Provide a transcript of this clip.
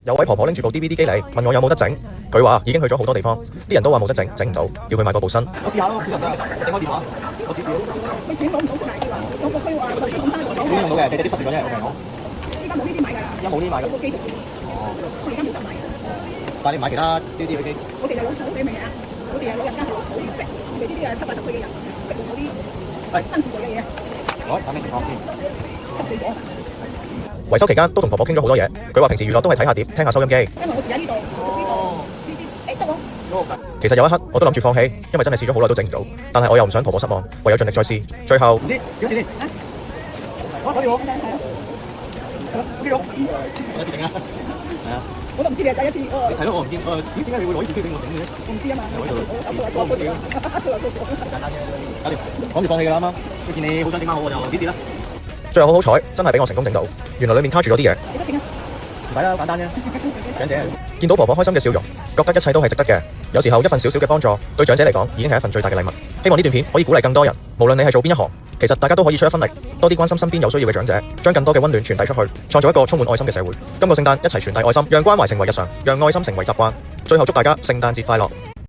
有位婆婆拎住部 DVD 機嚟，問我有冇得整。佢話已經去咗好多地方，啲人都話冇得整，整唔到，叫佢買個部新。我試下咯，得唔得？整開電話，我試試。你錢攞唔到出嚟嘅話，我個區話就咁生點用到嘅？隻隻啲塞住咗啫，我平講。依家冇呢啲買㗎啦，而家冇呢啲買㗎。個機仲我而家冇得買。但係你買其他 DVD 嘅機，我哋又老土，你明唔明啊？我哋係老人家係老土，唔識。我哋呢啲係70、80歲嘅人，食嗰啲新時代嘅嘢，好，睇咩情況先？急死咗。維修期間都同婆婆傾咗好多嘢，佢話平時娛樂都係睇下碟、聽下收音機。因為我住喺呢度，呢啲誒得喎。其實有一刻我都諗住放棄，因為真係試咗好耐都整唔到，但係我又唔想婆婆失望，唯有盡力再試。最後唔知少錢先。我攞住我。呢個我一次整啊。係啊。我都唔知你係第一次。係咯，我唔知。咦？點解你會攞呢部機俾我整嘅？我唔知啊嘛。我出嚟做嗰啲，出嚟做嗰啲。簡單啫，搞掂。講住放棄㗎啦，啱啱。佢見你好想整翻好，我就指示啦。最後好彩，真係俾我成功整到。原來裡面卡住咗啲嘢。幾多錢啊？唔使啦，簡單啫。長者。見到婆婆開心嘅笑容，覺得一切都係值得嘅。有時候一份小小嘅幫助，對長者嚟講已經係一份最大嘅禮物。希望呢段片可以鼓勵更多人，無論你係做邊一行，其實大家都可以出一分力，多啲關心身邊有需要嘅長者，將更多嘅溫暖傳遞出去，創造一個充滿愛心嘅社會。今個聖誕一齊傳遞愛心，讓關懷成為日常，讓愛心成為習慣。最後祝大家聖誕節快樂！